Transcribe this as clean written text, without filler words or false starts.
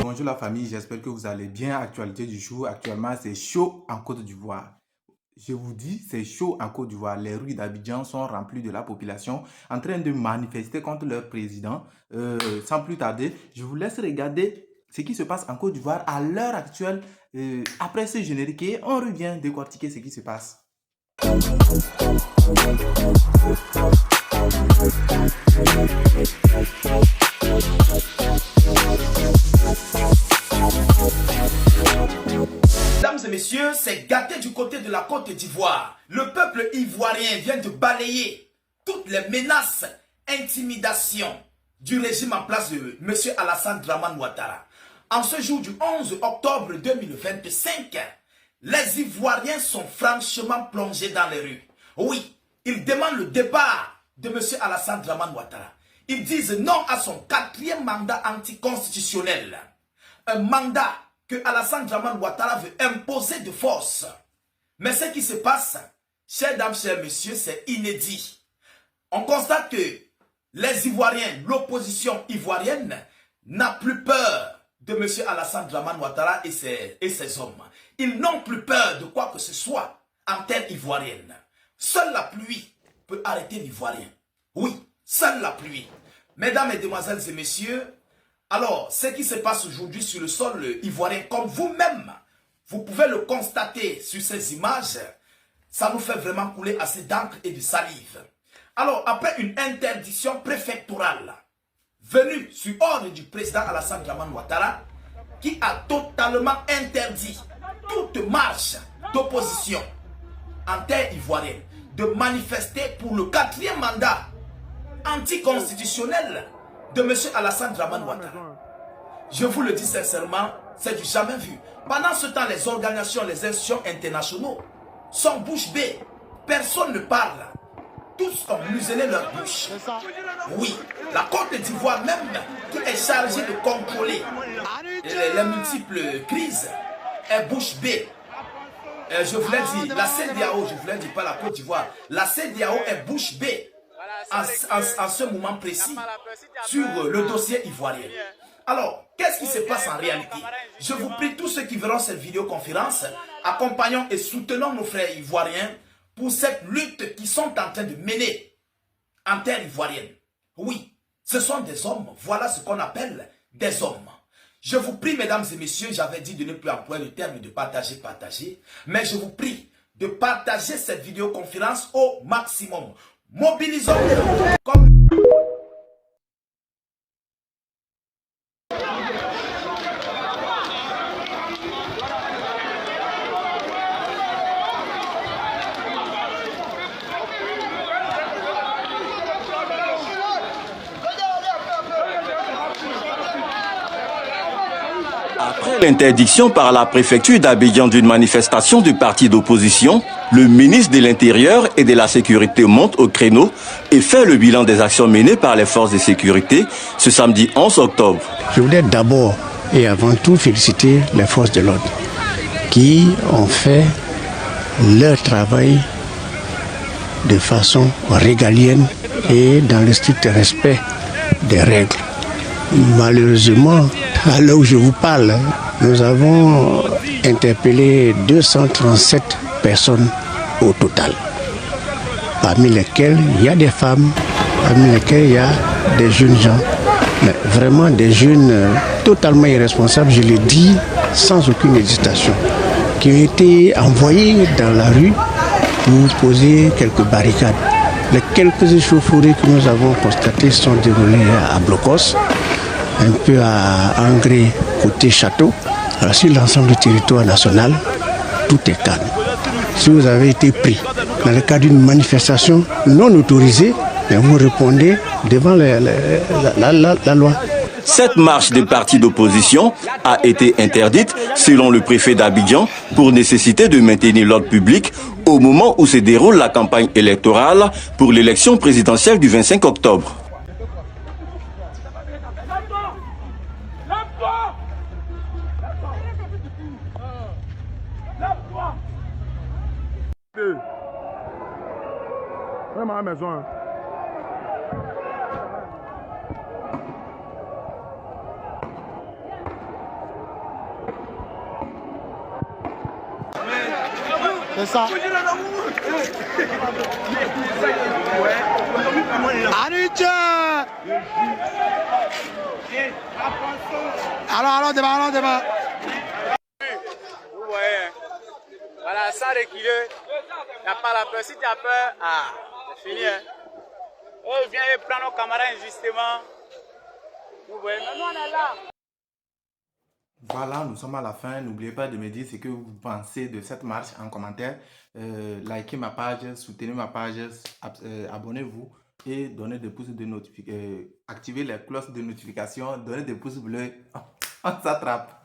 Bonjour la famille, j'espère que vous allez bien. Actualité du jour, actuellement c'est chaud en Côte d'Ivoire. Je vous dis, c'est chaud en Côte d'Ivoire. Les rues d'Abidjan sont remplies de la population en train de manifester contre leur président. Sans plus tarder, je vous laisse regarder ce qui se passe en Côte d'Ivoire à l'heure actuelle. Après ce générique, et on revient décortiquer ce qui se passe. Mesdames et messieurs, c'est gâté du côté de la Côte d'Ivoire. Le peuple ivoirien vient de balayer toutes les menaces, intimidations du régime en place de M. Alassane Dramane Ouattara. En ce jour du 11 octobre 2025, les Ivoiriens sont franchement plongés dans les rues. Oui, ils demandent le départ de M. Alassane Dramane Ouattara. Ils disent non à son 4e mandat anticonstitutionnel. Un mandat que Alassane Dramane Ouattara veut imposer de force. Mais ce qui se passe, chères dames, chers messieurs, c'est inédit. On constate que les Ivoiriens, l'opposition ivoirienne, n'a plus peur de M. Alassane Dramane Ouattara et ses hommes. Ils n'ont plus peur de quoi que ce soit en terre ivoirienne. Seule la pluie peut arrêter l'Ivoirien. Oui, seule la pluie. Mesdames, Mesdemoiselles et Messieurs, alors, ce qui se passe aujourd'hui sur le sol ivoirien, comme vous-même, vous pouvez le constater sur ces images, ça nous fait vraiment couler assez d'encre et de salive. Alors, après une interdiction préfectorale venue sur ordre du président Alassane Dramane Ouattara, qui a totalement interdit toute marche d'opposition en terre ivoirienne, de manifester pour le 4e mandat anticonstitutionnel de M. Alassane Dramane Ouattara. Je vous le dis sincèrement, c'est du jamais vu. Pendant ce temps, les organisations, les institutions internationaux sont bouche bée. Personne ne parle. Tous ont muselé leur bouche. Oui, la Côte d'Ivoire même, qui est chargée de contrôler les multiples crises, est bouche bée. Je vous l'ai dit, la CEDEAO, je vous l'ai dit pas la Côte d'Ivoire, la CEDEAO est bouche bée en ce moment précis sur le dossier ivoirien. Alors, qu'est-ce qui se passe en réalité? Je vous prie, tous ceux qui verront cette vidéoconférence, accompagnons et soutenons nos frères ivoiriens pour cette lutte qu'ils sont en train de mener en terre ivoirienne. Oui, ce sont des hommes, voilà ce qu'on appelle des hommes. Je vous prie, mesdames et messieurs, j'avais dit de ne plus employer le terme de partager, mais je vous prie de partager cette vidéoconférence au maximum. Mobilisons-les comme... Après l'interdiction par la préfecture d'Abidjan d'une manifestation du parti d'opposition, le ministre de l'Intérieur et de la Sécurité monte au créneau et fait le bilan des actions menées par les forces de sécurité ce samedi 11 octobre. Je voulais d'abord et avant tout féliciter les forces de l'ordre qui ont fait leur travail de façon régalienne et dans le strict respect des règles. Malheureusement, à l'heure où je vous parle, nous avons interpellé 237 personnes au total, parmi lesquelles il y a des femmes, parmi lesquelles il y a des jeunes gens, mais vraiment des jeunes totalement irresponsables, je le dis sans aucune hésitation, qui ont été envoyés dans la rue pour poser quelques barricades. Les quelques échauffourées que nous avons constatées sont déroulées à Blocos, un peu à Angré, côté château. Alors sur l'ensemble du territoire national, tout est calme. Si vous avez été pris dans le cadre d'une manifestation non autorisée, vous répondez devant la loi. Cette marche des partis d'opposition a été interdite, selon le préfet d'Abidjan, pour nécessité de maintenir l'ordre public au moment où se déroule la campagne électorale pour l'élection présidentielle du 25 octobre. Même à la maison. C'est ça. Anitcha. Alors, devant. Vous voyez, voilà, ça reculer. Il n'y a pas la peur. Si tu as peur, c'est fini. Hein. Oh, viens prendre nos camarades injustement. Vous voyez, maintenant on est là. Voilà, nous sommes à la fin. N'oubliez pas de me dire ce que vous pensez de cette marche en commentaire. Likez ma page, soutenez ma page, abonnez-vous et donnez des pouces de notification. Activez les cloches de notification, donnez des pouces bleus. On s'attrape.